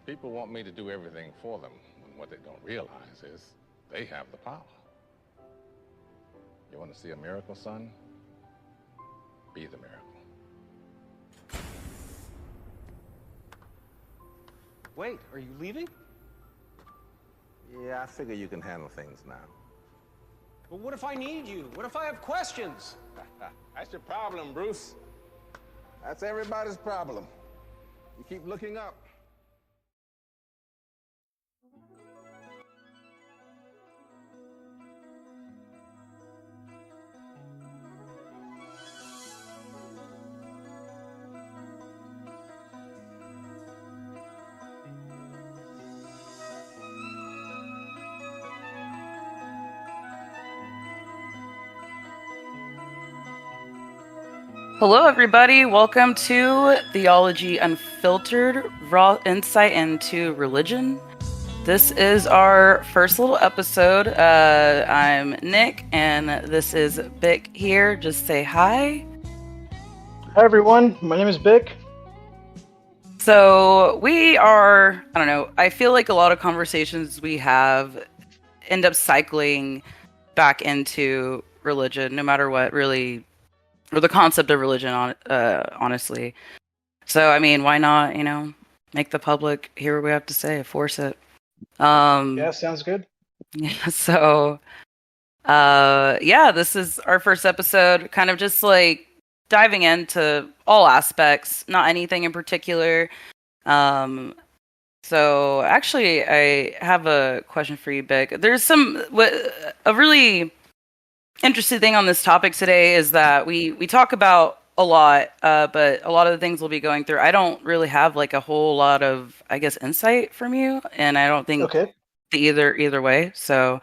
People want me to do everything for them, when what they don't realize is they have the power. You want to see a miracle, son? Be the miracle. Wait, are you leaving? Yeah, I figure you can handle things now. But what if I need you? What if I have questions? That's your problem, Bruce. That's everybody's problem. You keep looking up. Hello, everybody. Welcome to Theology Unfiltered, raw insight into religion. This is our first little episode. I'm Nick, and this is Bick here. Just say hi. Hi, everyone. My name is Bick. So we are, I don't know, I feel like a lot of conversations we have end up cycling back into religion, no matter what, really, or the concept of religion, honestly. So, I mean, why not, make the public hear what we have to say, force it. Yeah, sounds good. Yeah, so, this is our first episode, kind of just like diving into all aspects, not anything in particular. So actually, I have a question for you, Bick. There's a really interesting thing on this topic today is that we talk about a lot, but a lot of the things we'll be going through, I don't really have like a whole lot of, I guess, insight from you, and I don't think either way. So,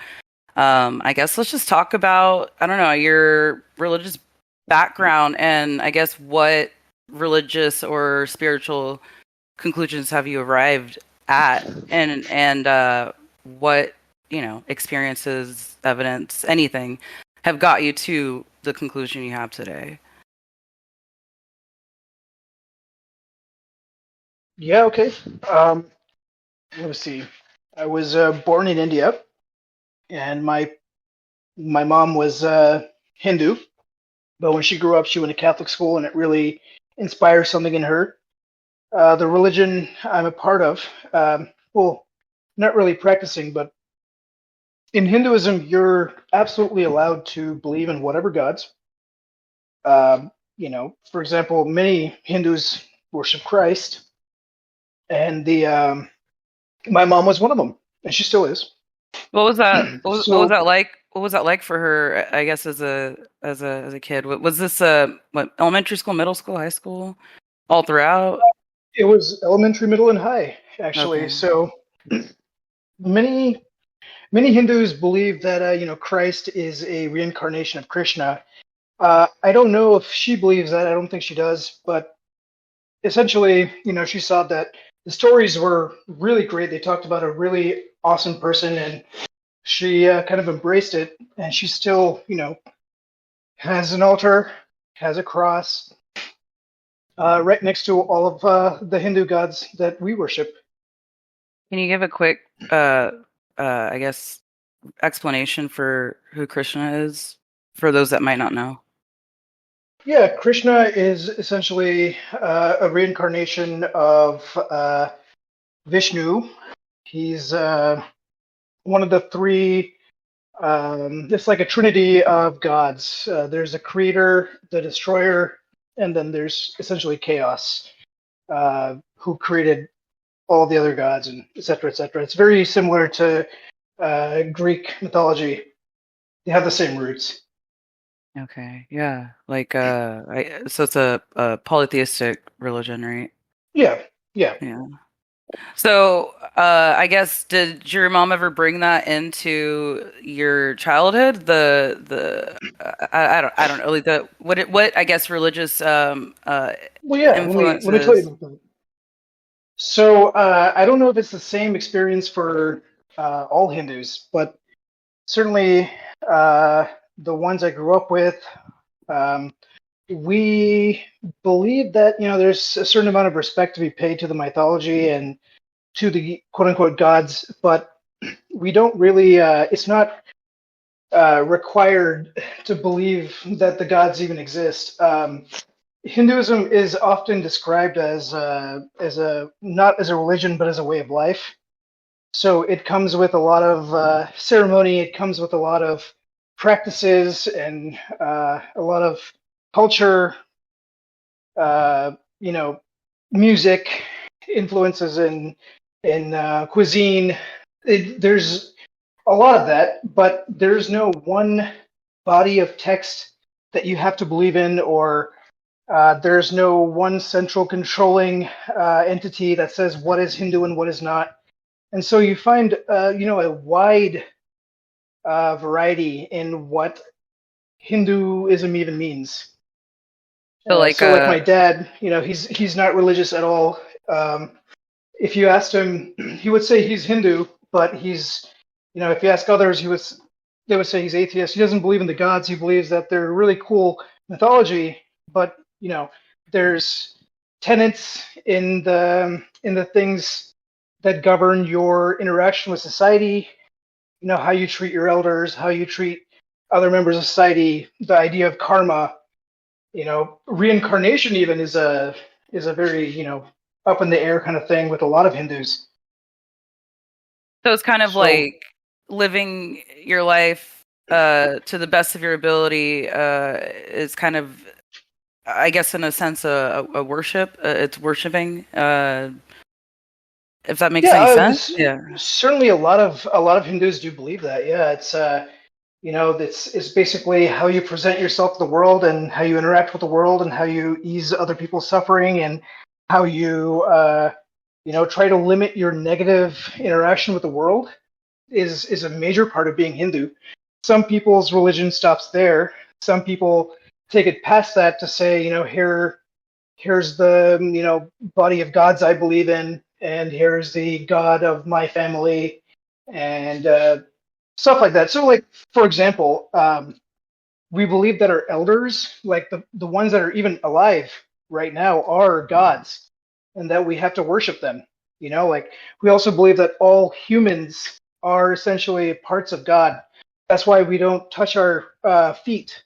I guess let's just talk about, I don't know, your religious background, and I guess what religious or spiritual conclusions have you arrived at, and what experiences, evidence, anything have got you to the conclusion you have today. Yeah, okay. Let me see. I was born in India, and my mom was Hindu, but when she grew up, she went to Catholic school, and it really inspired something in her. The religion I'm a part of, not really practicing, but in Hinduism, you're absolutely allowed to believe in whatever gods. For example, many Hindus worship Christ, and my mom was one of them, and she still is. What was that? What was that like? What was that like for her? I guess as a kid. Was this elementary school, middle school, high school, all throughout? It was elementary, middle, and high, actually. Okay. So many Hindus believe that Christ is a reincarnation of Krishna. I don't know if she believes that. I don't think she does. But essentially, she saw that the stories were really great. They talked about a really awesome person, and she kind of embraced it. And she still, has an altar, has a cross, right next to all of the Hindu gods that we worship. Can you give a quick, I guess, explanation for who Krishna is for those that might not know? Yeah, Krishna is essentially a reincarnation of Vishnu. He's one of the three, it's like a trinity of gods. There's a creator, the destroyer, and then there's essentially chaos, who created all the other gods, and et cetera, et cetera. It's very similar to Greek mythology. They have the same roots. Okay, yeah, like so it's a polytheistic religion, right? Yeah. So, I guess, did your mom ever bring that into your childhood? I don't know, like what I guess religious Let me influences. tell you about that. So I don't know if it's the same experience for all Hindus, but certainly the ones I grew up with, we believe that there's a certain amount of respect to be paid to the mythology, and to the quote unquote gods, but we don't really. It's not required to believe that the gods even exist. Hinduism is often described as a not as a religion but as a way of life. So it comes with a lot of ceremony. It comes with a lot of practices and a lot of culture. You know, music influences in cuisine. There's a lot of that, but there's no one body of text that you have to believe in, or there's no one central controlling entity that says what is Hindu and what is not. And so you find, a wide variety in what Hinduism even means. So like like my dad, he's not religious at all. If you asked him, he would say he's Hindu, but he's, if you ask others, they would say he's atheist. He doesn't believe in the gods. He believes that they're really cool mythology, but there's tenets in the things that govern your interaction with society. How you treat your elders, how you treat other members of society, the idea of karma. Reincarnation even is a very up in the air kind of thing with a lot of Hindus. So it's kind of like living your life to the best of your ability is kind of, I guess, in a sense, a worship. It's worshiping. If that makes any sense. Yeah. Certainly, a lot of Hindus do believe that. Yeah, it's it's basically how you present yourself to the world and how you interact with the world and how you ease other people's suffering and how you try to limit your negative interaction with the world is a major part of being Hindu. Some people's religion stops there. Some people take it past that to say, here's the body of gods I believe in, and here's the god of my family, and stuff like that. So, like, for example, we believe that our elders, like the ones that are even alive right now, are gods, and that we have to worship them. Like, we also believe that all humans are essentially parts of God. That's why we don't touch our feet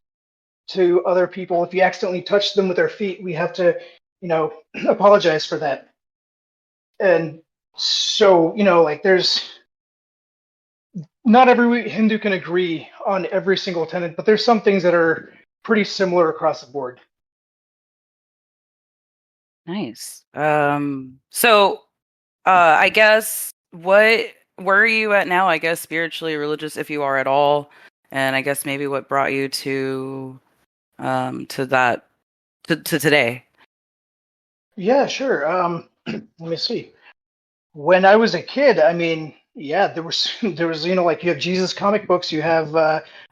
to other people. If you accidentally touch them with our feet, we have to, apologize for that. And so, like, there's not every Hindu can agree on every single tenet, but there's some things that are pretty similar across the board. Nice. So, I guess where are you at now? I guess spiritually, religious, if you are at all, and I guess maybe what brought you to today. Yeah, sure. Let me see. When I was a kid, I mean, yeah, there was like, you have Jesus comic books, you have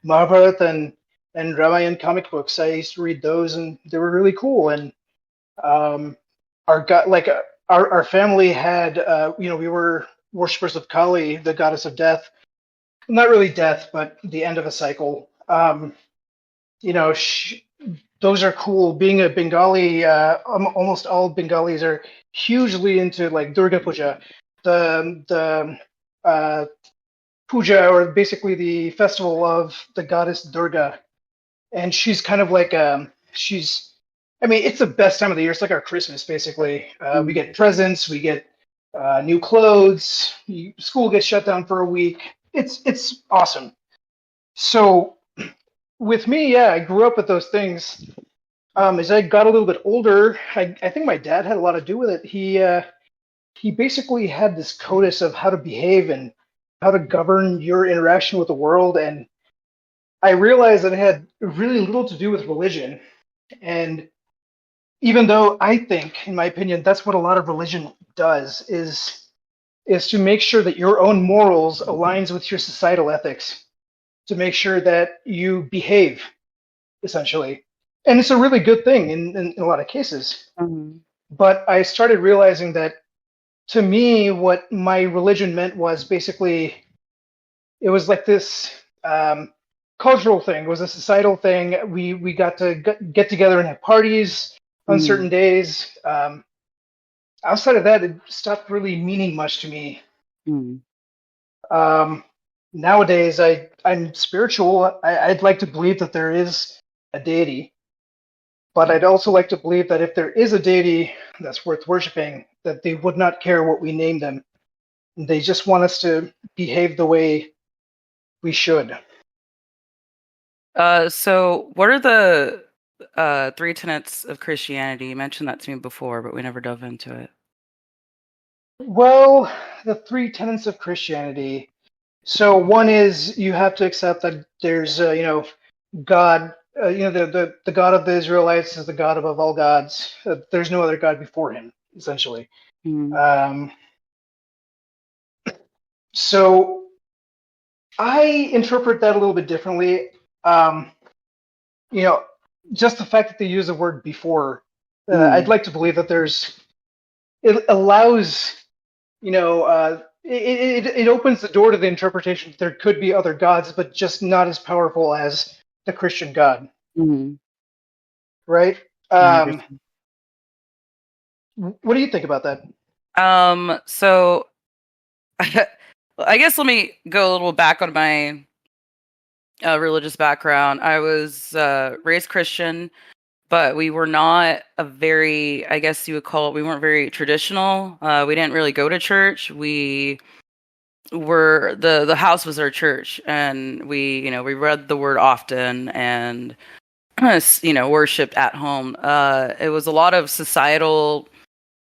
Mahabharata and Ramayana comic books. I used to read those, and they were really cool. And our family had we were worshippers of Kali, the goddess of death. Not really death, but the end of a cycle. Those are cool. Being a Bengali, almost all Bengalis are hugely into, like, Durga Puja, the puja, or basically the festival of the goddess Durga. And she's kind of like it's the best time of the year. It's like our Christmas, basically. We get presents, we get new clothes. School gets shut down for a week. It's awesome. So with me, yeah, I grew up with those things. As I got a little bit older, I think my dad had a lot to do with it. He basically had this codice of how to behave and how to govern your interaction with the world, and I realized that it had really little to do with religion. And even though I think, in my opinion, that's what a lot of religion does, is to make sure that your own morals aligns with your societal ethics, to make sure that you behave, essentially. And it's a really good thing in a lot of cases. Mm-hmm. But I started realizing that, to me, what my religion meant was basically, it was like this cultural thing. It was a societal thing. We got to get together and have parties on certain days. outside of that, it stopped really meaning much to me. Mm. Nowadays, I'm spiritual. I'd like to believe that there is a deity, but I'd also like to believe that if there is a deity that's worth worshiping, that they would not care what we name them. They just want us to behave the way we should. So what are the three tenets of Christianity? You mentioned that to me before, but we never dove into it. Well, the three tenets of Christianity. So one is you have to accept that there's, God. The God of the Israelites is the God above all gods. There's no other God before him, essentially. Mm. So I interpret that a little bit differently. Just the fact that they use the word before, I'd like to believe that it allows, it opens the door to the interpretation that there could be other gods, but just not as powerful as the Christian God. Mm-hmm. Right? What do you think about that? So I guess let me go a little back on my religious background. I was raised Christian, but we were not a very, I guess you would call it, we weren't very traditional. We didn't really go to church. We were the house was our church, and we read the word often and worshipped at home. It was a lot of societal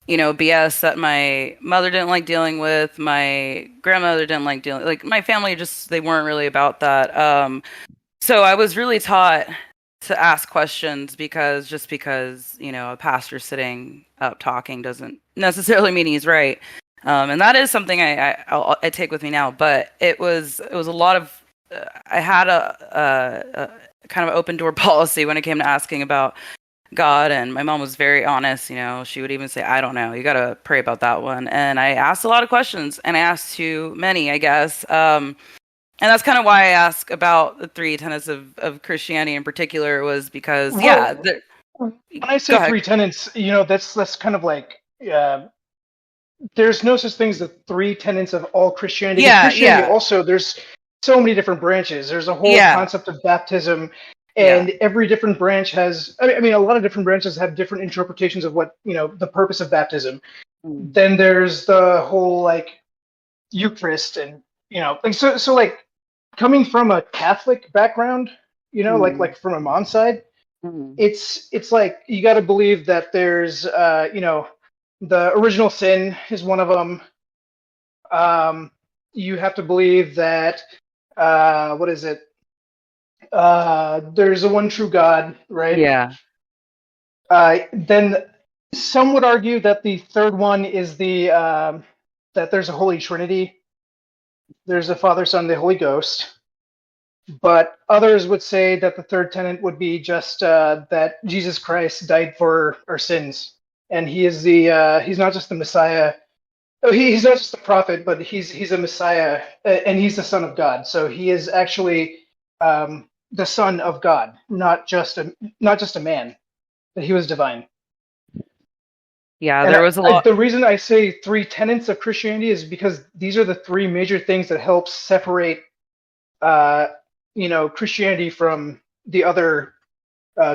BS that my mother didn't like dealing with. My grandmother didn't like dealing, like my family they weren't really about that. So I was really taught to ask questions because a pastor sitting up talking doesn't necessarily mean he's right. And that is something I take with me now, but it was a lot of, I had a kind of open door policy when it came to asking about God, and my mom was very honest. She would even say, I don't know, you got to pray about that one. And I asked a lot of questions, and I asked too many, I guess. And that's kind of why I ask about the three tenets of Christianity in particular, was because, when I say three tenets, that's kind of like, there's no such thing as the three tenets of all Christianity. Christianity also, there's so many different branches. There's a whole concept of baptism. And every different branch has, a lot of different branches have different interpretations of what, the purpose of baptism. Mm. Then there's the whole, Eucharist and, so coming from a Catholic background, like from a mom's side, it's like, you got to believe that there's, the original sin is one of them. You have to believe that, there's a one true God, right? Yeah. Then some would argue that the third one is that there's a Holy Trinity. There's a Father, Son, the Holy Ghost. But others would say that the third tenet would be just that Jesus Christ died for our sins, and he is he's not just the Messiah. He's not just the prophet, but he's a Messiah, and he's the Son of God. So he is actually the Son of God, not just a man, that he was divine. Yeah, and there was a lot. The reason I say three tenets of Christianity is because these are the three major things that help separate, Christianity from the other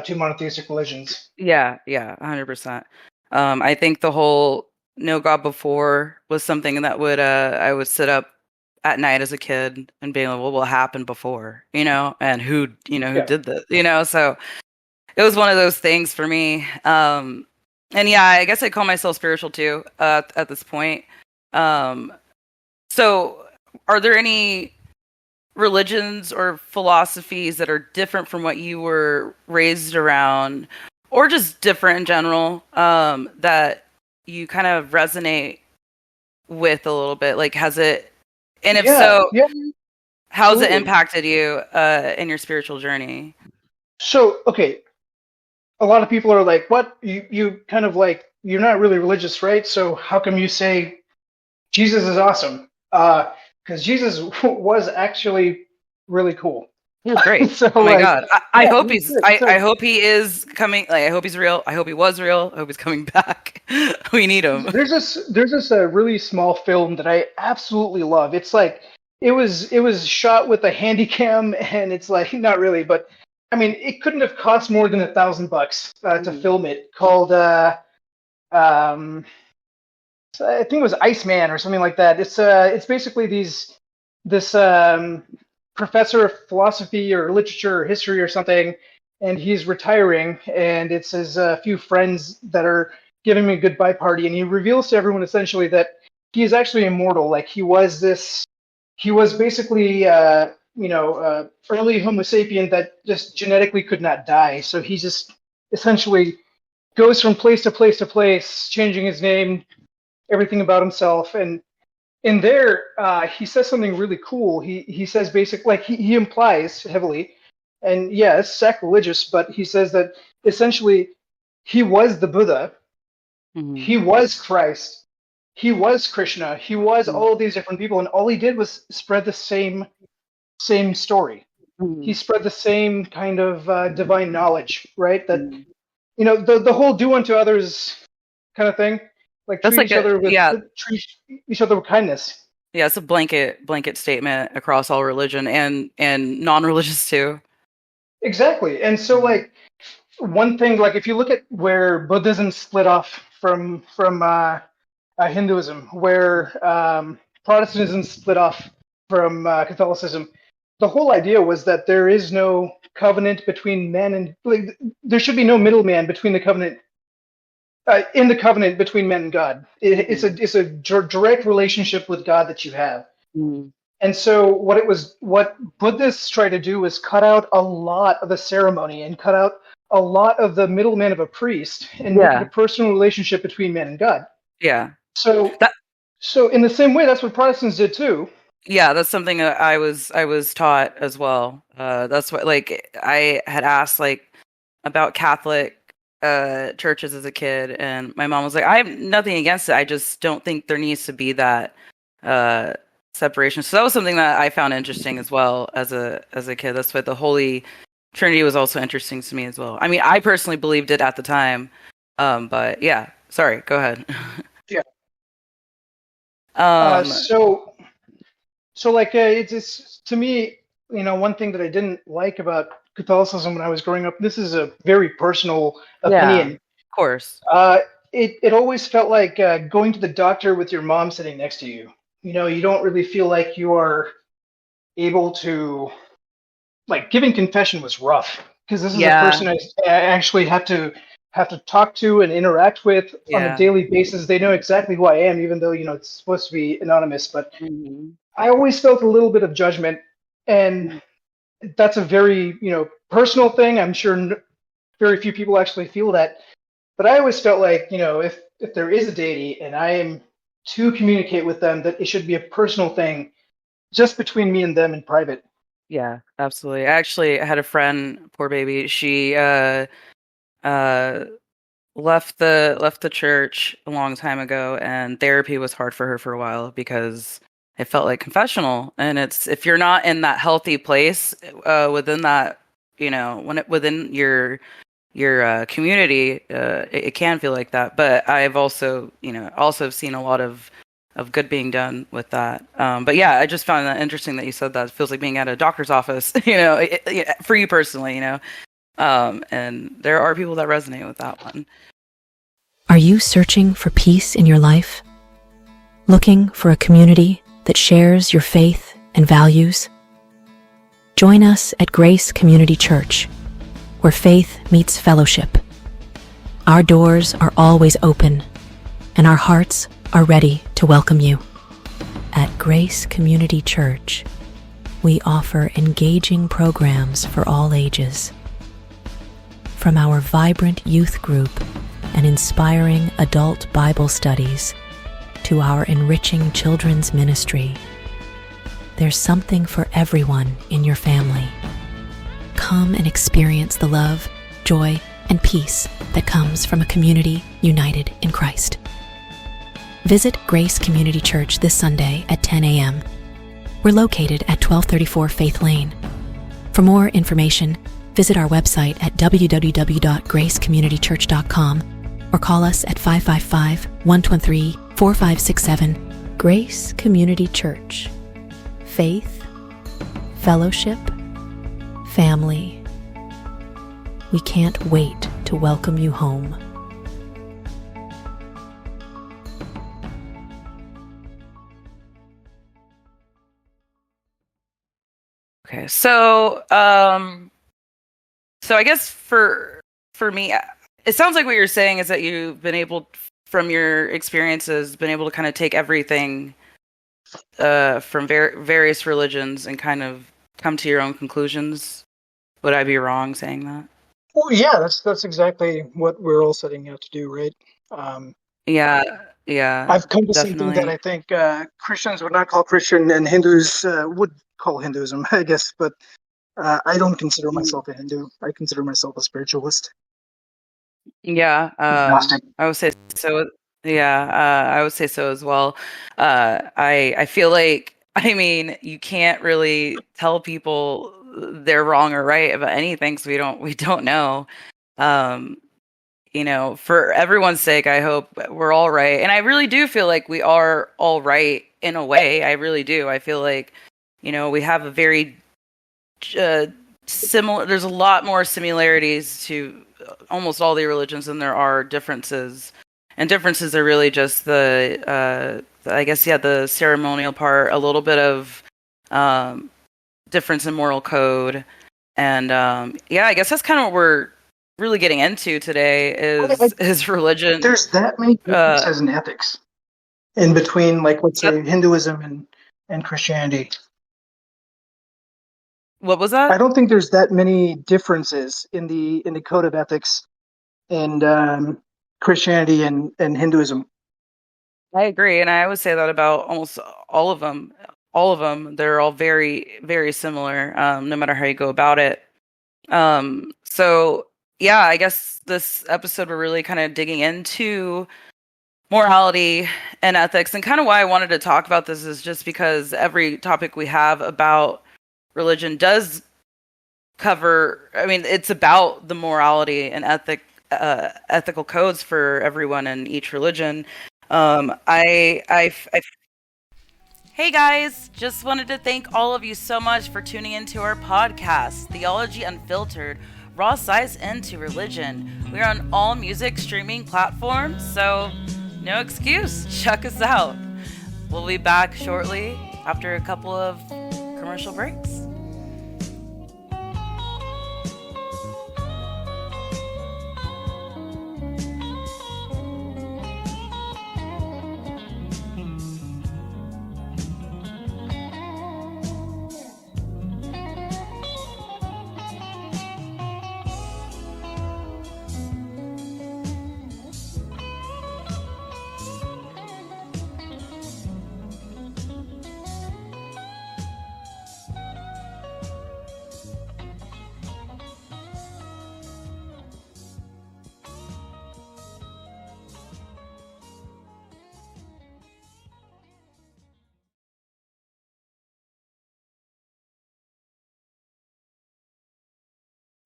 two monotheistic religions. Yeah, 100%. I think the whole no God before was something that I would sit up at night as a kid and being like, well, what happened before, and who did this, so it was one of those things for me. And I guess I call myself spiritual too, at this point. So are there any religions or philosophies that are different from what you were raised around, or just different in general, that you kind of resonate with a little bit? Like, has it, and if how's it impacted you in your spiritual journey? So, okay, a lot of people are like, what? You kind of like, you're not really religious, right? So how come you say Jesus is awesome? Because Jesus was actually really cool. Oh, great. So, Oh my like, God. I yeah, hope it's he's, good. I hope he is coming. Like, I hope he's real. I hope he was real. I hope he's coming back. We need him. There's this really small film that I absolutely love. It's like it was shot with a handy cam, and it's like not really, but I mean it couldn't have cost more than $1,000 to film it. Called um, I think it was Iceman or something like that. It's basically this professor of philosophy or literature or history or something, and he's retiring, and it's his few friends that are giving him a goodbye party, and he reveals to everyone essentially that he is actually immortal. Like he was basically early Homo sapien that just genetically could not die. So he just essentially goes from place to place to place, changing his name, everything about himself, and in there, he says something really cool. He says basic like he implies heavily, and yeah, it's sacrilegious, but he says that essentially he was the Buddha, Mhm. he was Christ, he was Krishna, he was Mhm. all these different people, and all he did was spread the same story. He Mhm. spread the same kind of divine knowledge, right? That Mhm. the whole do unto others kind of thing, like That's treat like a, yeah, treat each other with kindness. yeah. It's a blanket statement across all religion and non-religious too. Exactly. And so like one thing, like if you look at where Buddhism split off from Hinduism, where Protestantism split off from Catholicism, the whole idea was that there is no covenant between men and like, there should be no middleman between the covenant in the covenant between men and God. It's a direct relationship with God that you have. Mhm. And so what Buddhists try to do is cut out a lot of the ceremony and cut out a lot of the middleman of a priest and make it a Yeah, personal relationship between man and God. yeah. So That so in the same way, that's what Protestants did too. Yeah, that's something that I was taught as well. That's what, like, I had asked like about Catholic churches as a kid, and my mom was like, I have nothing against it. I just don't think there needs to be that uh separation. So that was something that I found interesting as well as a kid. That's what the Holy Trinity was also interesting to me as well. I mean, I personally believed it at the time. But yeah, sorry, go ahead. Yeah. Um, So like it's to me, one thing that I didn't like about Catholicism when I was growing up. This is a very personal yeah, of opinion. course. Uh, it always felt like going to the doctor with your mom sitting next to you. You don't really feel like you are able to like giving confession was rough because this is a Yeah, person I actually have to talk to and interact with on a yeah. daily basis. They know exactly who I am, even though it's supposed to be anonymous. But Mhm. I always felt a little bit of judgment, and that's a very personal thing. I'm sure very few people actually feel that. But I always felt like, if there is a deity and I am to communicate with them, that it should be a personal thing just between me and them in private. Yeah, absolutely. I actually had a friend, poor baby. She uh left the church a long time ago, and therapy was hard for her for a while because it felt like confessional. And it's, if you're not in that healthy place within that, within your community, it can feel like that. But I've also seen a lot of good being done with that. But yeah, I just found that interesting that you said that. It feels like being at a doctor's office, for you personally. And there are people that resonate with that one. Are you searching for peace in your life? Looking for a community that shares your faith and values? Join us at Grace Community Church, where faith meets fellowship. Our doors are always open, and our hearts are ready to welcome you. At Grace Community Church, we offer engaging programs for all ages. From our vibrant youth group and inspiring adult Bible studies to our enriching children's ministry, there's something for everyone in your family. Come and experience the love, joy, and peace that comes from a community united in Christ. Visit Grace Community Church this Sunday at 10 a.m. We're located at 1234 Faith Lane. For more information, visit our website at www.gracecommunitychurch.com or call us at 555-123-4567. Grace Community Church. Faith, fellowship, family. We can't wait to welcome you home. Okay, so I guess for me, it sounds like what you're saying is that you've been able, from your experiences, been able to kind of take everything from various religions and kind of come to your own conclusions. Would I be wrong saying that? Well, yeah, that's exactly what we're all setting out to do, right? Yeah, I've come to something definitely. that I think Christians would not call Christian, and Hindus would call Hinduism, I guess. But I don't consider myself a Hindu. I consider myself a spiritualist. Yeah, Agnostic. I would say so. Yeah, I would say so as well. I feel like, I mean, you can't really tell people they're wrong or right about anything, so we don't know. You know, for everyone's sake, I hope we're all right, and I really do feel like we are all right in a way. I really do. I feel like, you know, we have a very similar. There's a lot more similarities to almost all the religions than there are differences. And differences are really just the ceremonial part, a little bit of difference in moral code, and I guess that's kind of what we're really getting into today is religion. There's that many differences in ethics in between, like, let's say, Hinduism and Christianity. What was that? I don't think there's that many differences in the code of ethics and Christianity and Hinduism. I agree, and I would say that about almost all of them. All of them, they're all very, very similar, no matter how you go about it. So, yeah, I guess this episode we're really kind of digging into morality and ethics, and kind of why I wanted to talk about this is just because every topic we have about religion does cover, I mean, it's about the morality and ethical codes for everyone in each religion. Hey guys, just wanted to thank all of you so much for tuning into our podcast, Theology Unfiltered, Raw Science into Religion. We're on all music streaming platforms, so no excuse, check us out. We'll be back shortly after a couple of commercial breaks.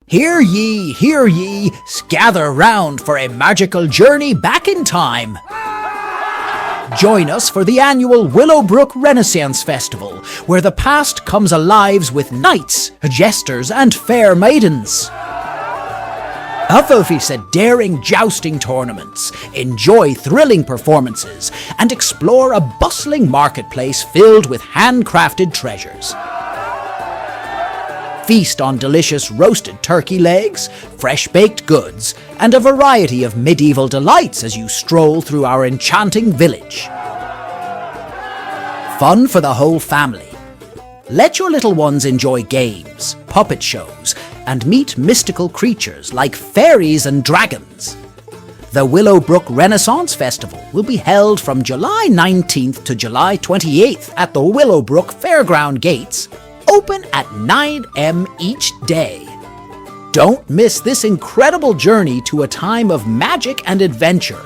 Hear ye, gather round for a magical journey back in time. Join us for the annual Willowbrook Renaissance Festival, where the past comes alive with knights, jesters, and fair maidens. Hufflepuffs at daring jousting tournaments, enjoy thrilling performances, and explore a bustling marketplace filled with handcrafted treasures. Feast on delicious roasted turkey legs, fresh baked goods, and a variety of medieval delights as you stroll through our enchanting village. Fun for the whole family. Let your little ones enjoy games, puppet shows, and meet mystical creatures like fairies and dragons. The Willowbrook Renaissance Festival will be held from July 19th to July 28th at the Willowbrook Fairground Gates, open at 9 a.m. each day. Don't miss this incredible journey to a time of magic and adventure.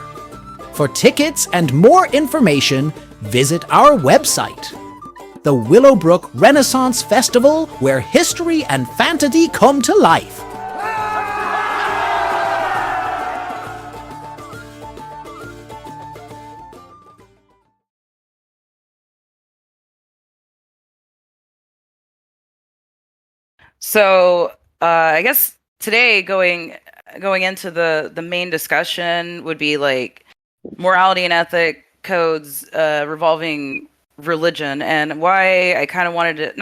For tickets and more information, visit our website. the Willowbrook Renaissance Festival, where history and fantasy come to life. So I guess today going into the main discussion would be like morality and ethic codes revolving religion, and why I kind of wanted to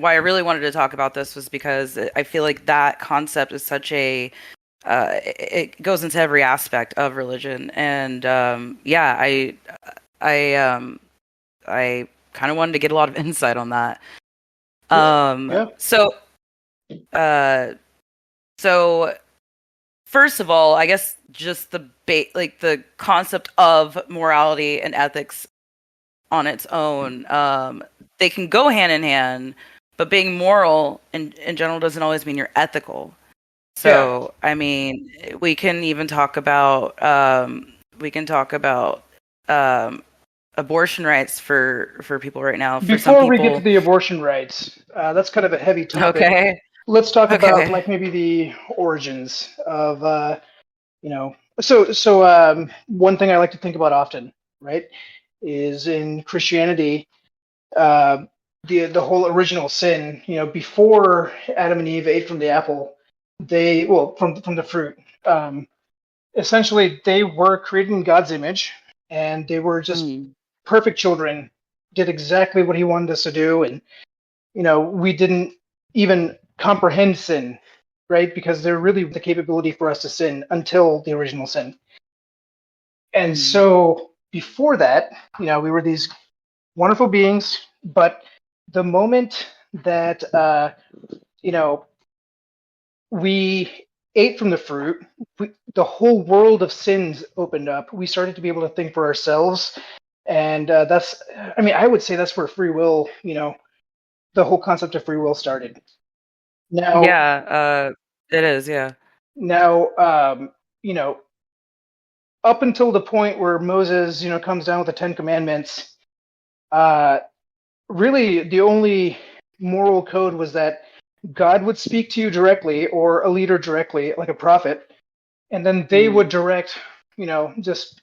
why I really wanted to talk about this was because I feel like that concept is such a it goes into every aspect of religion, and I kind of wanted to get a lot of insight on that. Yeah. So first of all, I guess just the concept of morality and ethics on its own, they can go hand in hand, but being moral in general doesn't always mean you're ethical. So, I mean, we can even talk about abortion rights for people right now. Before we get to the abortion rights, that's kind of a heavy topic. Okay. Let's talk about like maybe the origins of one thing I like to think about often, right, is in Christianity, the whole original sin. Before Adam and Eve ate from the apple, from the fruit. Essentially, they were created in God's image, and they were just perfect children. Did exactly what He wanted us to do, and we didn't even comprehend sin, right? Because they're really the capability for us to sin until the original sin. And so before that, we were these wonderful beings, but the moment that we ate from the fruit, the whole world of sins opened up. We started to be able to think for ourselves, and I would say that's where free will, the whole concept of free will started. Now, it is, yeah. Now, up until the point where Moses, comes down with the Ten Commandments, really the only moral code was that God would speak to you directly, or a leader directly, like a prophet, and then they would direct, just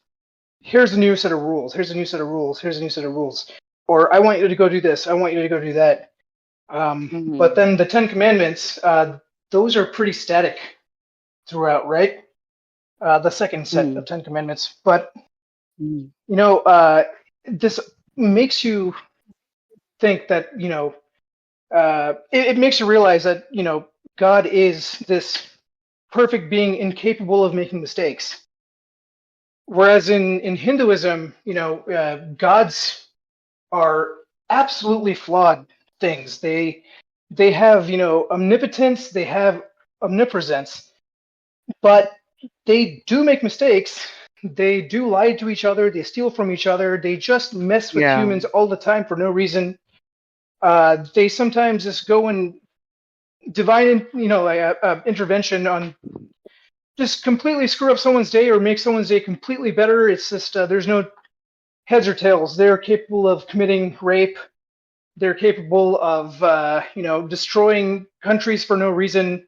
here's a new set of rules, here's a new set of rules, here's a new set of rules, or I want you to go do this, I want you to go do that. But then the Ten Commandments, those are pretty static throughout, right? The second set of Ten Commandments. But, this makes you think that, it makes you realize that, God is this perfect being incapable of making mistakes. Whereas in Hinduism, gods are absolutely flawed things. They have, omnipotence, they have omnipresence, but they do make mistakes. They do lie to each other. They steal from each other. They just mess with humans all the time for no reason. They sometimes just go and divine, intervention on just completely screw up someone's day or make someone's day completely better. It's just there's no heads or tails. They're capable of committing rape. They're capable of, destroying countries for no reason.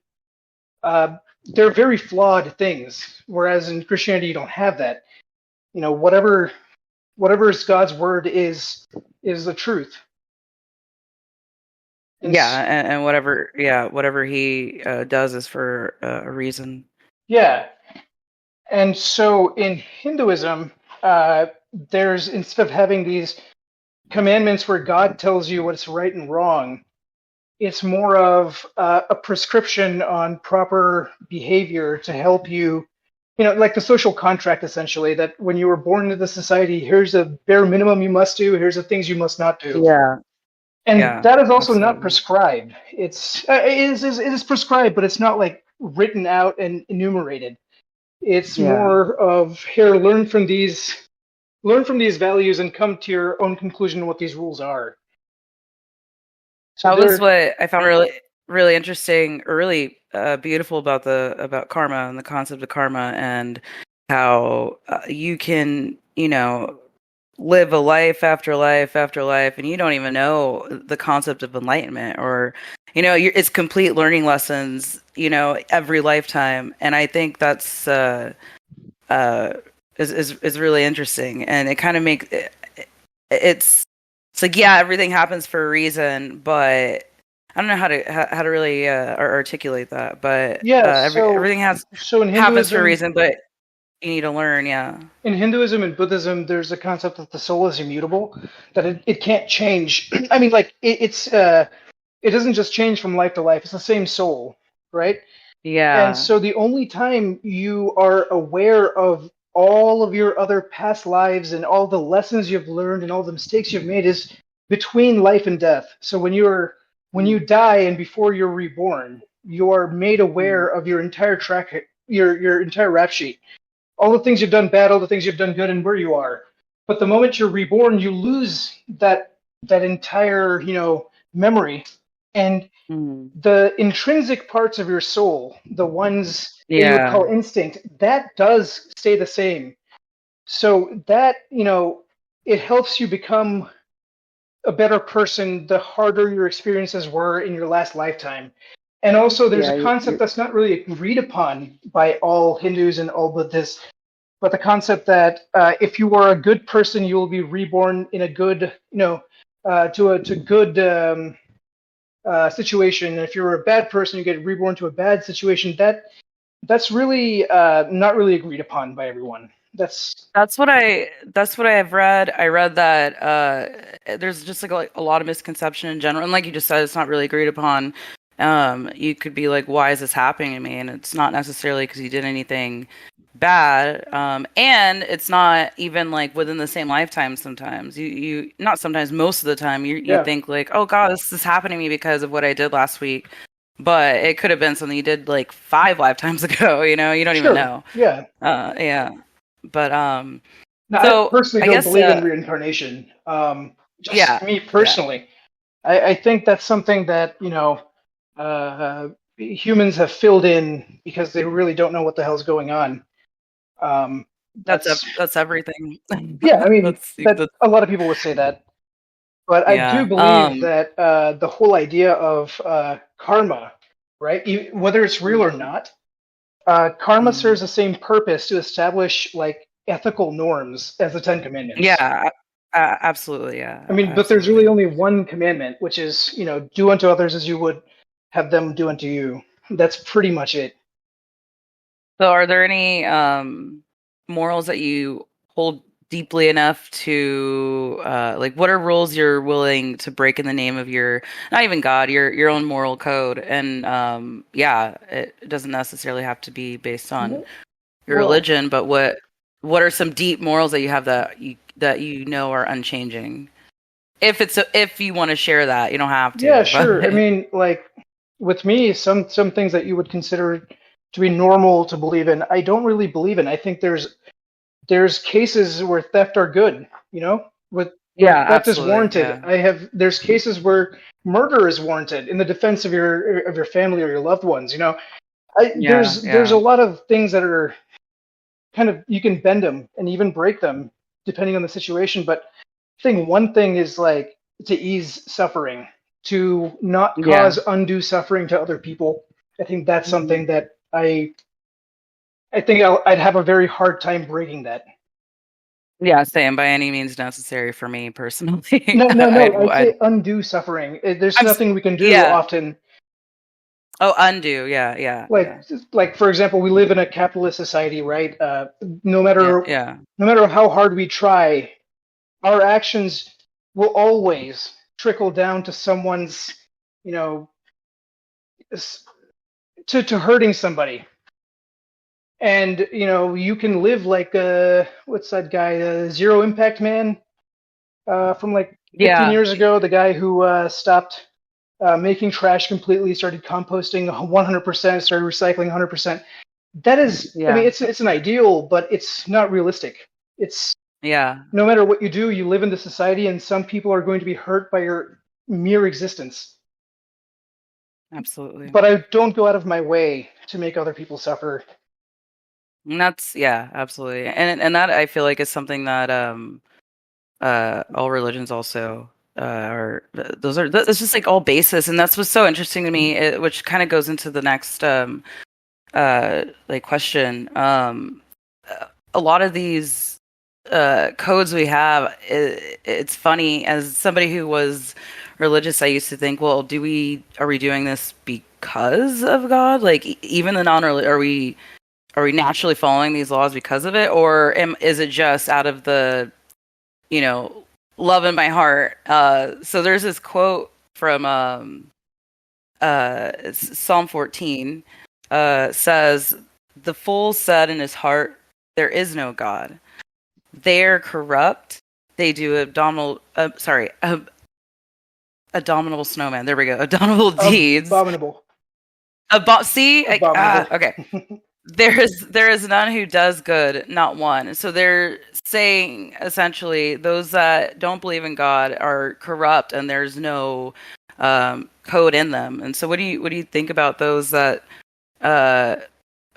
They're very flawed things, whereas in Christianity you don't have that. Whatever is God's word is the truth. And whatever He does is for a reason. Yeah, and so in Hinduism, there's, instead of having these commandments where God tells you what's right and wrong, it's more of a prescription on proper behavior to help you, like the social contract, essentially, that when you were born into the society, here's a bare minimum you must do, here's the things you must not do. Yeah. And that is also not prescribed. It is prescribed, but it's not like written out and enumerated. It's more of, here, learn from these values and come to your own conclusion on what these rules are. So that was what I found really, really interesting, or really beautiful about karma and the concept of karma, and how you can, live a life after life after life, and you don't even know the concept of enlightenment, or it's complete learning lessons, every lifetime. And I think that's uh is really interesting, and it kind of makes it's like, yeah, everything happens for a reason, but I don't know how to really articulate that, but Yeah, everything so in happens for a Hinduism, reason, but you need to learn. Yeah. and Buddhism, there's a concept that the soul is immutable, that it can't change. I mean, like it doesn't just change from life to life. It's the same soul, right? And Yeah. so the only time you are aware of all of your other past lives and all the lessons you've learned and all the mistakes you've made is between life and death. So when you die and before you're reborn, you are made aware of your entire your entire rap sheet, all the things you've done bad, all the things you've done good, and where you are. But the moment you're reborn, you lose that entire memory, and Mm. the intrinsic parts of your soul, the ones that you would Yeah. call instinct, that does stay the same. So that it helps you become a better person the harder your experiences were in your last lifetime. And also, there's Yeah. a concept that's not really agreed upon by all Hindus and all Buddhists, but the concept that if you are a good person, you will be reborn in a good, to good situation. And if you're a bad person, you get reborn to a bad situation. That's really not really agreed upon by everyone. That's what I have read. I read that there's just like a lot of misconception in general, and like you just said, it's not really agreed upon. You could be like, why is this happening to me? And it's not necessarily because you did anything bad. And it's not even like within the same lifetime. Sometimes you not sometimes, most of the time you Yeah, think like, oh God, this is happening to me because of what I did last week. But it could have been something you did like 5 lifetimes ago, you don't even sure. know. Yeah. Yeah. But Now, I so personally I don't guess believe in reincarnation. yeah, Just me yeah. personally, I think that's something that humans have filled in because they really don't know what the hell's going on. Um, that's That's everything. Yeah. I mean, that That's a lot of people would say that, but I do yeah. believe that the whole idea of karma, right? Whether it's real or Mhm, not, karma mhm. serves the same purpose to establish like ethical norms as the Ten Commandments. Yeah, absolutely, yeah, I mean, but there's really absolutely. only one commandment, which is, do unto others as you would have them do unto you. That's pretty much it. So are there any morals that you hold deeply enough to like, what are rules you're willing to break in the name of your, not even God, your own moral code? And yeah, it doesn't necessarily have to be based on your Well, religion, but what are some deep morals that you have that you know are unchanging? If you want to share that, you don't have yeah, to, but sure. I mean, like with me, some things that you would consider to be normal to believe in, I don't really believe in. I think there's cases where theft are good, with where yeah, theft is absolutely, warranted. yeah, There's cases where murder is warranted in the defense of your family or your loved ones. yeah, There's a yeah, lot of things that are kind of, you can bend them and even break them depending on the situation. But one thing is like to ease suffering, to not yeah. cause undue suffering to other people. I think that's Mhm. something that I think I'd have a very hard time breaking that. Yeah, same. By any means necessary for me personally. No, no, no. I'd I'd say undue suffering. There's I'm nothing we can do yeah. often. Oh, undo. Yeah, yeah, Like, yeah, like for example, we live in a capitalist society, right? yeah, yeah, No matter how hard we try, our actions will always trickle down to someone's, you know, to hurting somebody. And you can live like what's that guy, Zero Impact Man, from like 15 yeah, years ago, the guy who stopped making trash completely, started composting 100%, started recycling 100%. That is, I mean, yeah, it's an ideal, but it's not realistic. It's yeah. No matter what you do, you live in the society, and some people are going to be hurt by your mere existence. Absolutely. But I don't go out of my way to make other people suffer. And that's yeah, absolutely. And that I feel like is something that all religions also are those are it's just like all basis, and that's what's so interesting to me, which kind of goes into the next like question. A lot of these codes we have, it's funny, as somebody who was religious, I used to think, well, are we doing this because of God? Like even the non-religious, are we naturally following these laws because of it, or is it just out of the, love in my heart? So there's this quote from it's Psalm 14, says, "The fool said in his heart, there is no God. They're corrupt. They do abominable snowman. There we go. Abominable deeds. Abominable. See, Abominable. okay. There is none who does good, not one." So they're saying essentially those that don't believe in God are corrupt, and there's no code in them. And so, what do you think about those that?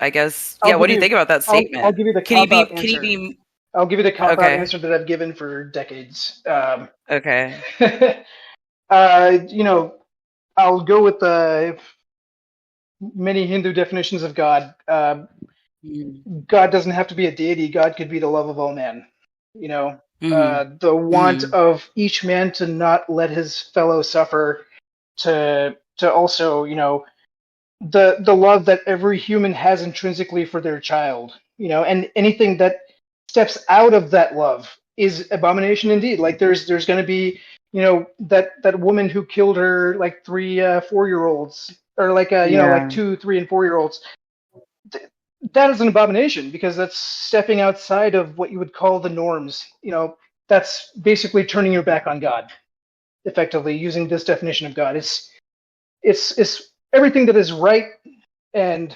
I guess, yeah. What do you think about that statement? I'll give you the cop-out answer. I'll give you the cop-out answer that I've given for decades. Okay. I'll go with the many Hindu definitions of God. God doesn't have to be a deity. God could be the love of all men. The want of each man to not let his fellow suffer, to also, the love that every human has intrinsically for their child, and anything that steps out of that love is abomination indeed. Like there's going to be, that woman who killed her like 3 4-year-olds, or like like 2, 3, and 4-year-olds. That is an abomination, because that's stepping outside of what you would call the norms. That's basically turning your back on God, effectively, using this definition of God. It's everything that is right, and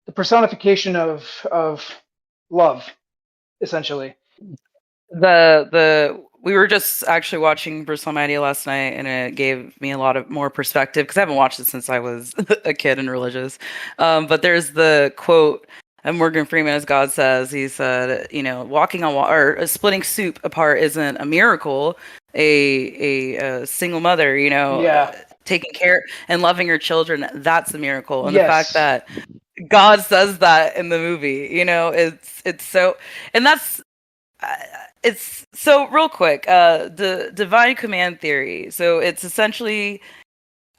the personification of love, essentially. We were just actually watching Bruce Almighty last night, and it gave me a lot of more perspective, because I haven't watched it since I was a kid and religious. But there's the quote of Morgan Freeman, as God says. He said, walking on water, or splitting soup apart isn't a miracle. A single mother, taking care and loving her children, that's a miracle. And the fact that God says that in the movie, it's so, and that's. It's so real quick. The divine command theory. So it's essentially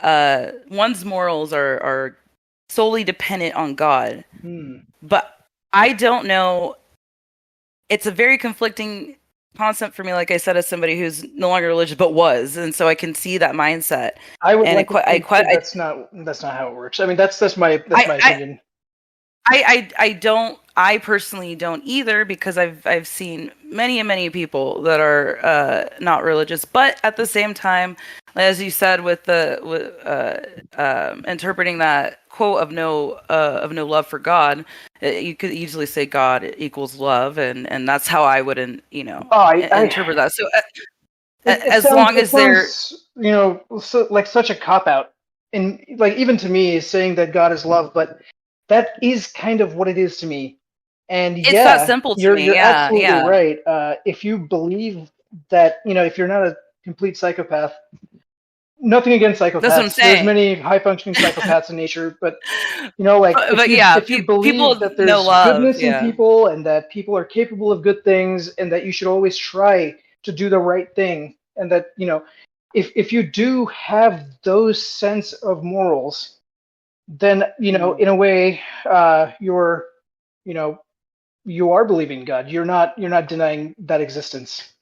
one's morals are solely dependent on God. But I don't know. It's a very conflicting concept for me. Like I said, as somebody who's no longer religious but was, and so I can see that mindset. I would like to think that's not how it works. I mean, that's my opinion. I personally don't either, because I've seen many people that are not religious, but at the same time, as you said, with interpreting that quote of no love for God, you could easily say God equals love, and that's how I would interpret that. So as long as they're like such a cop out, and like even to me, saying that God is love, but that is kind of what it is to me. And it's that simple to me. You're absolutely right. If you believe that, if you're not a complete psychopath, nothing against psychopaths. That's what I'm saying. There's many high functioning psychopaths in nature, but if you believe that there's goodness in people, and that people are capable of good things, and that you should always try to do the right thing, and that if you do have those sense of morals, then in a way you are believing God. You're not denying that existence.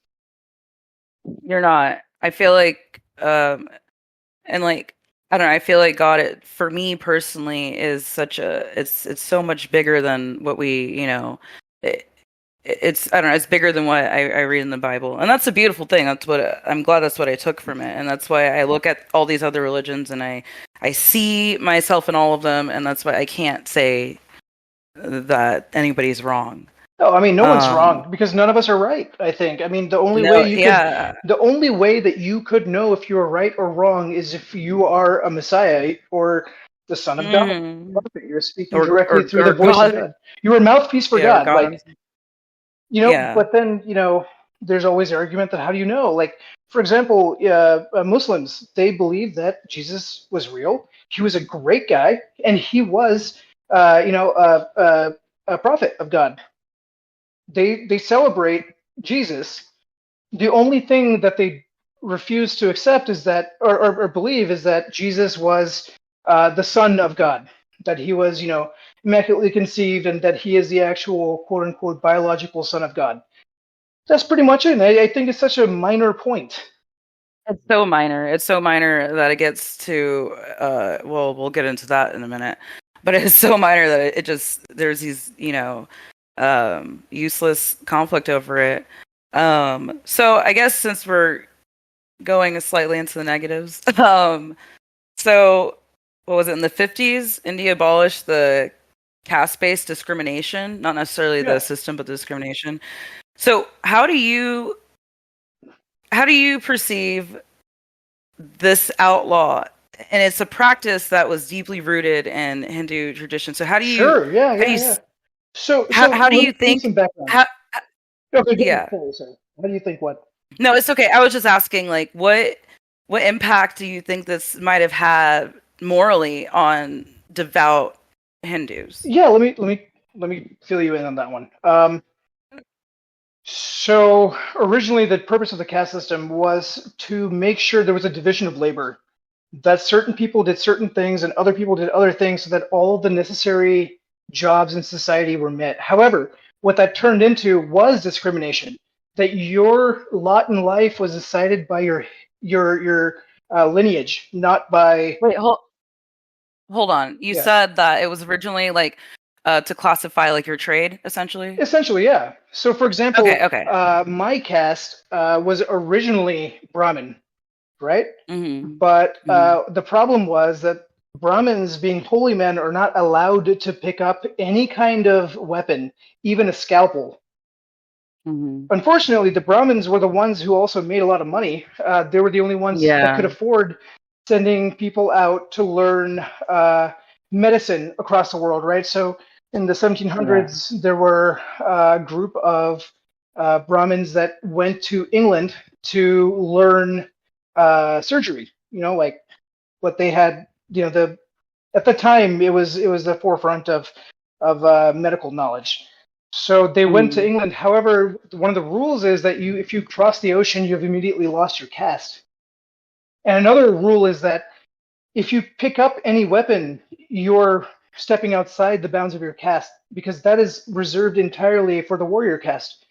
You're not. I feel like and like, I don't know, I feel like God, for me personally, is such it's so much bigger than what we, it's I don't know, it's bigger than what I read in the Bible. And that's a beautiful thing. I'm glad that's what I took from it. And that's why I look at all these other religions, and I see myself in all of them, and that's why I can't say that anybody's wrong. No, I mean, no one's wrong, because none of us are right, I think. I mean, the only way that you could know if you are right or wrong is if you are a Messiah or the Son of God. You're speaking directly through the voice of God. You're a mouthpiece for God. But then, there's always the argument that how do you know? Like, for example, Muslims, they believe that Jesus was real. He was a great guy, and he was, a prophet of God. They celebrate Jesus. The only thing that they refuse to accept is that, or believe, is that Jesus was the Son of God, that he was, immaculately conceived, and that he is the actual quote unquote biological Son of God. That's pretty much it. And I think it's such a minor point. It's so minor. It's so minor that it gets to, well, we'll get into that in a minute. But it's so minor that it just, there's these, useless conflict over it. So I guess since we're going slightly into the negatives, so what was it, in the 50s, India abolished the caste-based discrimination, not necessarily the system, but the discrimination. So how do you perceive this outlaw? And it's a practice that was deeply rooted in Hindu tradition. So how do you? Sure. Yeah. So how do you think? Some background. Sorry. How do you think what? No, it's okay. I was just asking, like, what impact do you think this might have had morally on devout Hindus? Yeah, let me fill you in on that one. So originally, the purpose of the caste system was to make sure there was a division of labor, that certain people did certain things and other people did other things, so that all the necessary jobs in society were met. However, what that turned into was discrimination. That your lot in life was decided by your lineage, not by. Wait, hold on. You said that it was originally like to classify like your trade, essentially. Essentially, yeah. So, for example, okay. My caste was originally Brahmin, right? Mm-hmm. But the problem was that Brahmins, being holy men, are not allowed to pick up any kind of weapon, even a scalpel. Mm-hmm. Unfortunately, the Brahmins were the ones who also made a lot of money. They were the only ones that could afford sending people out to learn medicine across the world, right? So in the 1700s, there were a group of Brahmins that went to England to learn surgery. Like what they had. At the time, it was the forefront of medical knowledge. So they went to England. However, one of the rules is that if you cross the ocean, you've immediately lost your caste. And another rule is that if you pick up any weapon, you're stepping outside the bounds of your caste, because that is reserved entirely for the warrior caste.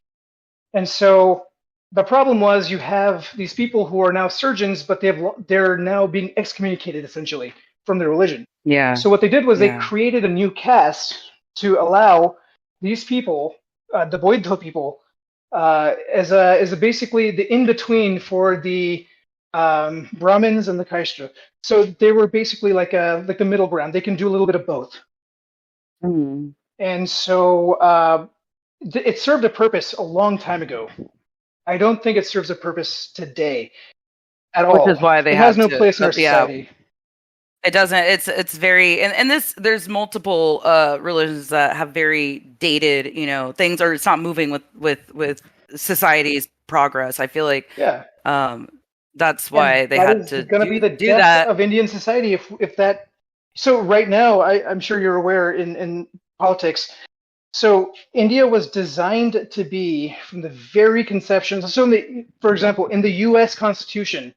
And so the problem was you have these people who are now surgeons, but they're now being excommunicated essentially from their religion. Yeah. So what they did was they created a new caste to allow these people, the Boidho people, as a basically the in-between for the Brahmins and the Kaishtra. So they were basically like the middle ground. They can do a little bit of both. Mm-hmm. And so it served a purpose a long time ago. I don't think it serves a purpose today at all. Which is why it has no place in our society. It doesn't. It's very and there's multiple religions that have very dated things, or it's not moving with society's progress. I feel like that's why they had to going to be the do death that of Indian society if that. So right now, I'm sure you're aware in politics. So India was designed to be from the very conception. So for example, in the U.S. Constitution,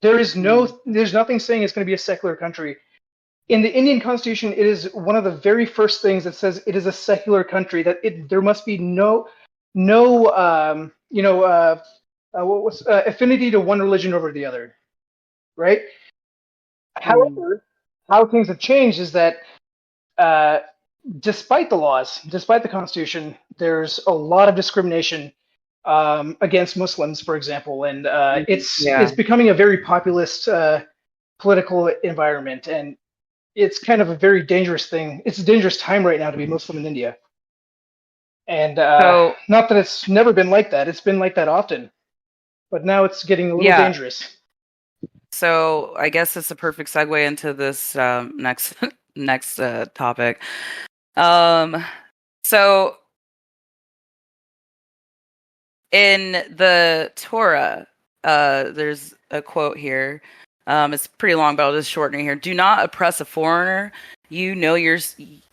there's nothing saying it's going to be a secular country. In the Indian Constitution, it is one of the very first things that says it is a secular country. That there must be no affinity to one religion over the other, right? However, how things have changed is that despite the laws, despite the Constitution, there's a lot of discrimination against Muslims, for example, and it's becoming a very populist political environment, and it's kind of a very dangerous thing. It's a dangerous time right now to be Muslim in India, and not that it's never been like that. It's been like that often, but now it's getting a little dangerous. So I guess it's a perfect segue into this next topic. So in the Torah, there's a quote here. It's pretty long, but I'll just shorten it here. Do not oppress a foreigner. You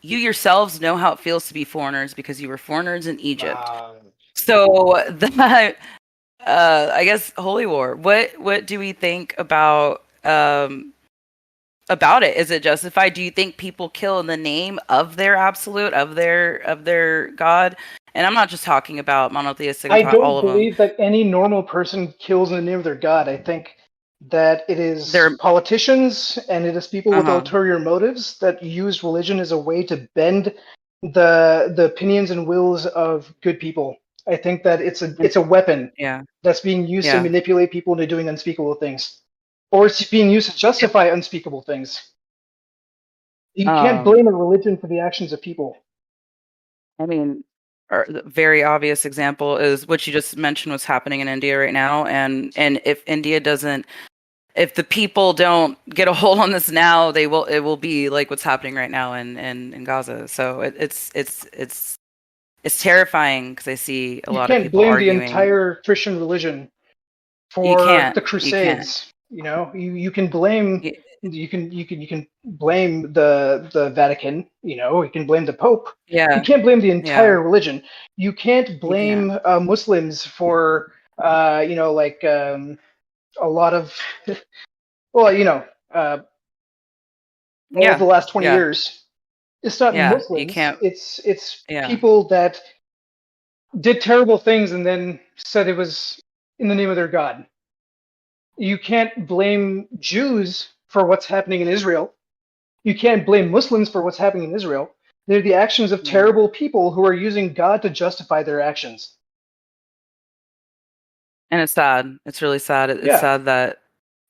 yourselves know how it feels to be foreigners because you were foreigners in Egypt. So that, I guess, Holy War. What do we think about it? Is it justified? Do you think people kill in the name of their absolute, of their God? And I'm not just talking about monotheistic. I all don't of them. believe that any normal person kills in the name of their God. I think that it is They're- politicians and it is people with ulterior motives that use religion as a way to bend the opinions and wills of good people. I think that it's a weapon that's being used to manipulate people into doing unspeakable things, or it's being used to justify unspeakable things. You can't blame a religion for the actions of people. I mean, the very obvious example is what you just mentioned, what's happening in India right now, and if if the people don't get a hold on this now, it will be like what's happening right now in Gaza. So it's terrifying because I see a lot of people arguing. You can't blame the entire Christian religion for the Crusades. You know, you can blame you can blame the Vatican. You know, you can blame the Pope. Yeah. You can't blame the entire religion. You can't blame Muslims for a lot of of the last 20 years. It's not Muslims. You can't, it's people that did terrible things and then said it was in the name of their God. You can't blame Jews for what's happening in Israel. You can't blame Muslims for what's happening in Israel. They're the actions of terrible people who are using God to justify their actions. And it's sad. It's really sad. It's sad that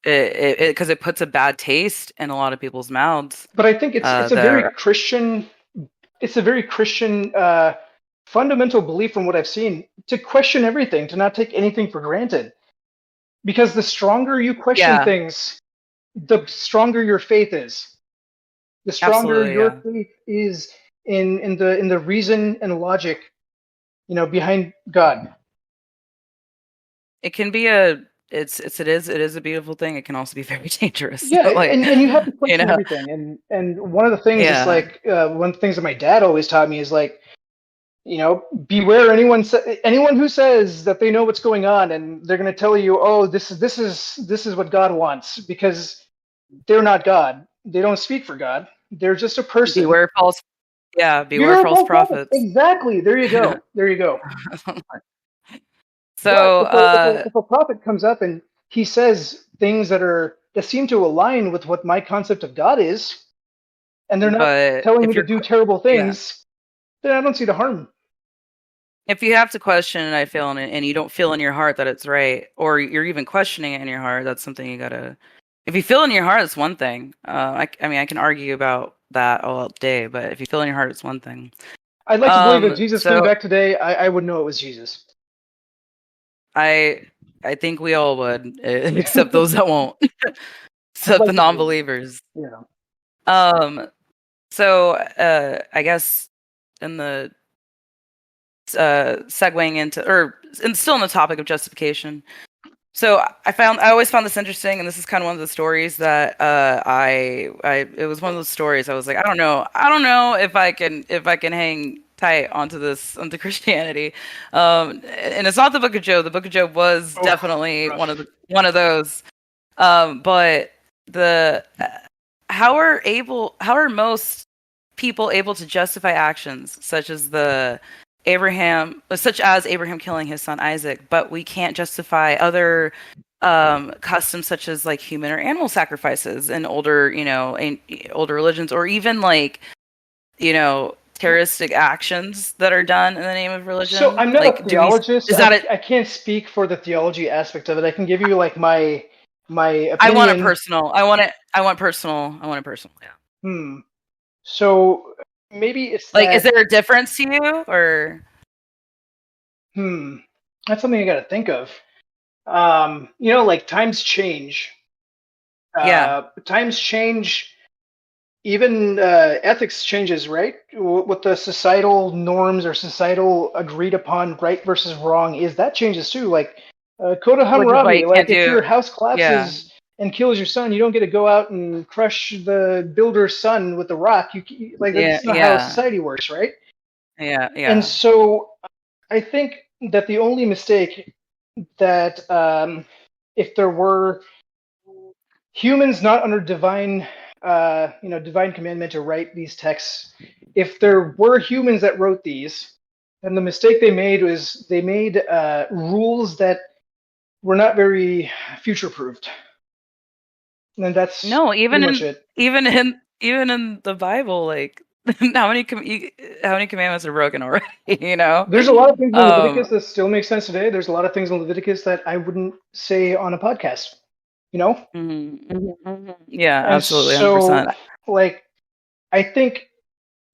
because it puts a bad taste in a lot of people's mouths. But I think it's a very Christian. It's a very Christian fundamental belief from what I've seen to question everything, to not take anything for granted. Because the stronger you question things, the stronger your faith is. The stronger your faith is in the reason and logic, behind God. It can be it is a beautiful thing. It can also be very dangerous. Yeah, and you have to question everything. And one of the things is like one of the things that my dad always taught me is like, beware anyone who says that they know what's going on and they're going to tell you, oh, this is what God wants, because they're not God. They don't speak for God. They're just a person. Beware false prophets. Exactly. There you go. There you go. So if a prophet comes up and he says things that seem to align with what my concept of God is, and they're not telling me to do terrible things, then I don't see the harm. If you have to question it, I feel, and you don't feel in your heart that it's right, or you're even questioning it in your heart, that's something you gotta. If you feel in your heart, it's one thing. I mean, I can argue about that all day, but if you feel in your heart, it's one thing. I'd like to believe if Jesus came back today, I would know it was Jesus. I think we all would, except those that won't, except the non-believers. Yeah. So I guess in the segueing into, and still in the topic of justification. So I always found this interesting, and this is kind of one of the stories that it was one of those stories I was like, I don't know if I can hang tight onto Christianity. And it's not the Book of Job. The Book of Job was definitely one of those. But how are most people able to justify actions such as Abraham killing his son Isaac, but we can't justify other customs such as like human or animal sacrifices in older religions, or even like terroristic actions that are done in the name of religion. So I'm not a theologist. I can't speak for the theology aspect of it. I can give you like my opinion. I want it personal. Yeah. So maybe it's like, is there a difference to you, or? That's something I got to think of. Like times change. Times change even ethics changes, right? What the societal norms or societal agreed upon right versus wrong is, that changes too. Like Coda Which is why Hammurabi, you like can't if do. your house Yeah, collapses and kills your son, you don't get to go out and crush the builder's son with the rock. Like yeah, that's not how yeah, society works, right? yeah, And yeah. so I think that the only mistake that if there were humans not under divine divine commandment to write these texts, if there were humans that wrote these, then the mistake they made was they made rules that were not very future proofed, and that's No, pretty much it. even in the Bible, like how many commandments are broken already? You know. There's a lot of things in Um. Leviticus that still make sense today. There's a lot of things in Leviticus that I wouldn't say on a podcast, you know. Yeah, And absolutely, so 100%. like I think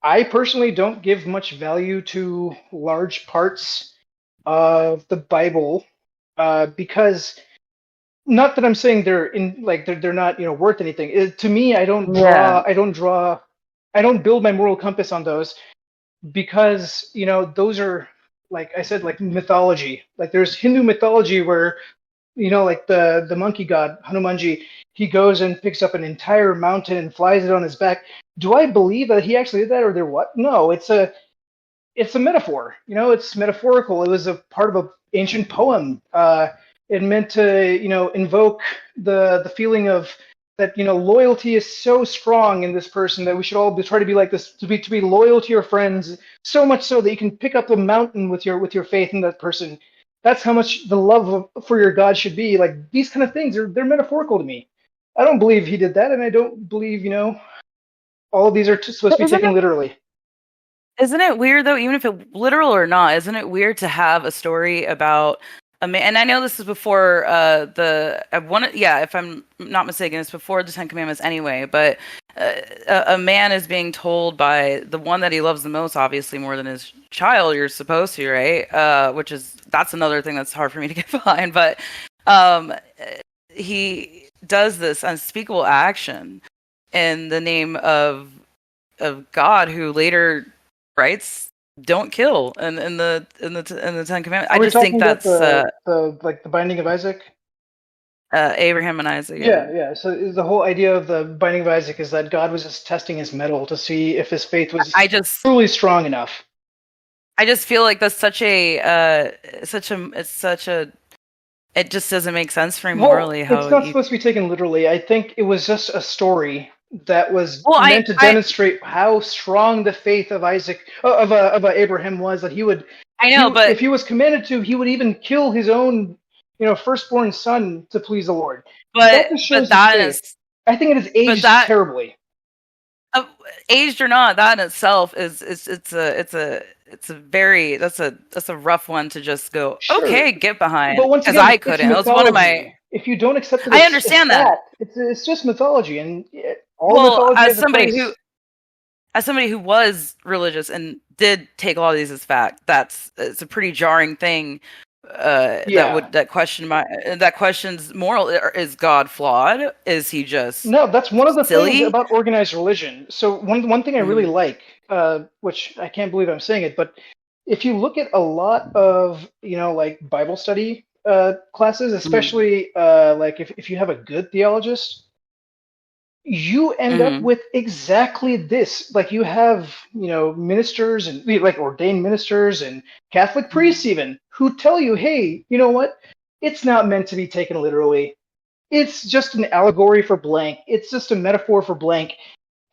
I personally don't give much value to large parts of the Bible because, not that I'm saying they're in like they're not worth anything. To me, Yeah. I don't build my moral compass on those, because those are, like I said, like mythology. Like there's Hindu mythology where like the monkey god Hanumanji, he goes and picks up an entire mountain and flies it on his back. Do I believe that he actually did that, or there what? No, it's a metaphor. It's metaphorical. It was a part of an ancient poem. It meant to invoke the feeling of that loyalty is so strong in this person that we should all try to be like this, to be loyal to your friends, so much so that you can pick up the mountain with your faith in that person. That's how much the love for your God should be. Like these kind of things they're metaphorical to me. I don't believe he did that, and I don't believe all of these are supposed But to be taken literally. isn't it weird though, even if it literal or not, isn't it weird to have a story about a man? And I know this is before if I'm not mistaken, it's before the Ten Commandments anyway, but a man is being told by the one that he loves the most, obviously more than his child, you're supposed to, right? That's another thing that's hard for me to get behind, but um, he does this unspeakable action in the name of God, who later writes "Don't kill" in the Ten Commandments. Are I we just think talking about that's the binding of Isaac? Abraham and Isaac. Yeah, yeah. So the whole idea of the binding of Isaac is that God was just testing his mettle to see if his faith was I just truly strong enough. I just feel like that's it just doesn't make sense for me Well, morally it's how not you. supposed to be taken literally. I think it was just a story that was Well, meant to demonstrate how strong the faith of Isaac, of Abraham was. That I know, if but he was commanded to, he would even kill his own, firstborn son to please the Lord. That but just but shows his that faith. is I think it has but aged that terribly. aged or not, that in itself is that's a rough one to just go, Sure, okay, get behind, but once because again, I it's couldn't. It was one of my. mythology. If you don't accept that I it's understand that. fact, it's just mythology, and all Well, mythology has a place. as somebody who was religious and did take a lot of these as fact, it's a pretty jarring thing. Yeah. That questions moral. Is God flawed? Is he just No, that's one of the things silly? about organized religion. So one thing I really Mm-hmm. like, which I can't believe I'm saying it, but if you look at a lot of like Bible study classes, especially like if you have a good theologist, you end up Mm-hmm. with exactly this. Like you have ministers and like ordained ministers and Catholic priests even who tell you, hey, you know what? It's not meant to be taken literally. It's just an allegory for blank. It's just a metaphor for blank.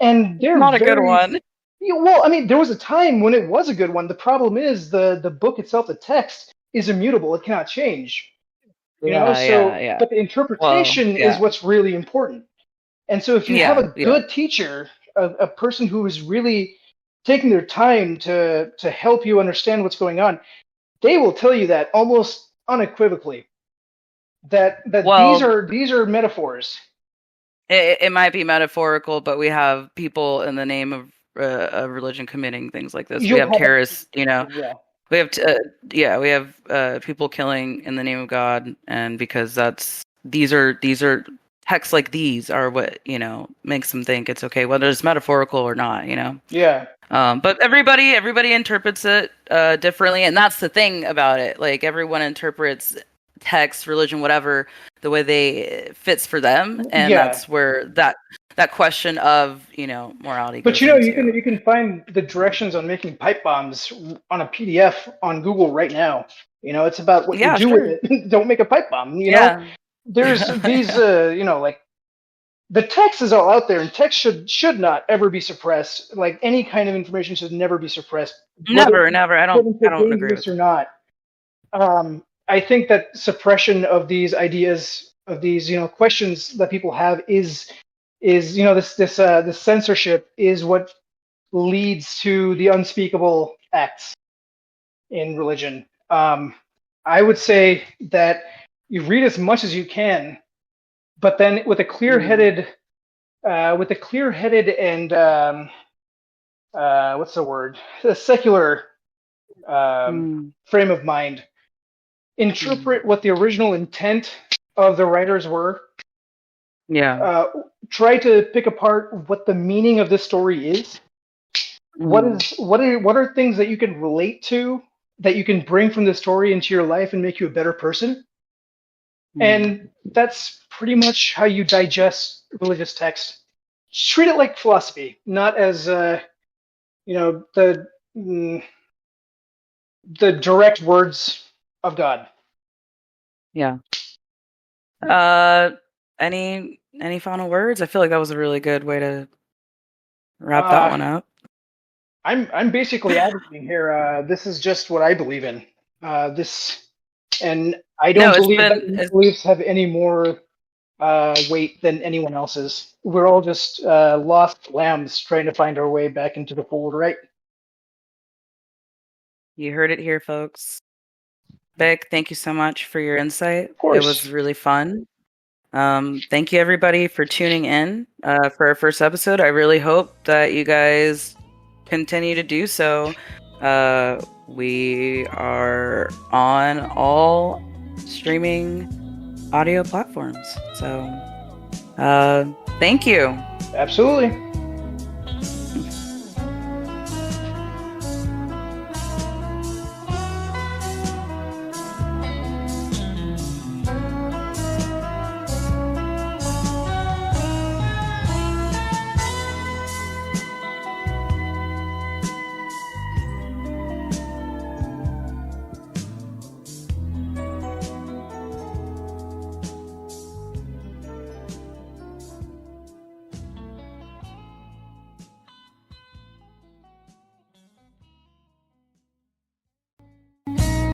And they're Not a good very, one. well, I mean, there was a time when it was a good one. The problem is the book itself, the text, is immutable. It cannot change. Yeah, yeah, So, yeah. but the Well, interpretation is yeah, what's really important. And so if you have yeah, a yeah. good teacher, a person who is really taking their time to help you understand what's going on, they will tell you that almost unequivocally, that Well, these are metaphors. it might be metaphorical, but we have people in the name of religion committing things like this. We You'll have have terrorists, yeah. We have we have people killing in the name of God, and because these are texts like these are what, makes them think it's okay, whether it's metaphorical or not, Yeah. But everybody interprets it differently, and that's the thing about it. Like, everyone interprets text, religion, whatever, the way they fits for them, and that's where that question of morality. But goes you can find the directions on making pipe bombs on a PDF on Google right now. It's about what you do with it. Don't make a pipe bomb. Know, there's these like, the text is all out there, and text should not ever be suppressed. Like, any kind of information should never be suppressed. Never. I don't agree with or not. I think that suppression of these ideas, of these questions that people have, is this censorship is what leads to the unspeakable acts in religion. I would say that you read as much as you can, but then with a clear-headed, and what's the word? A secular frame of mind. Interpret what the original intent of the writers were. Yeah. Try to pick apart what the meaning of this story is. What are things that you can relate to, that you can bring from the story into your life and make you a better person? And that's pretty much how you digest religious text. Treat it like philosophy, not as the direct words of God. Yeah. Any final words? I feel like that was a really good way to wrap that one up. I'm basically advocating here. This is just what I believe in. And I don't believe that my beliefs have any more weight than anyone else's. We're all just lost lambs trying to find our way back into the fold, right? You heard it here, folks. Beck, thank you so much for your insight. Of course. It was really fun. Thank you, everybody, for tuning in for our first episode. I really hope that you guys continue to do so. We are on all streaming audio platforms. So, thank you. Absolutely.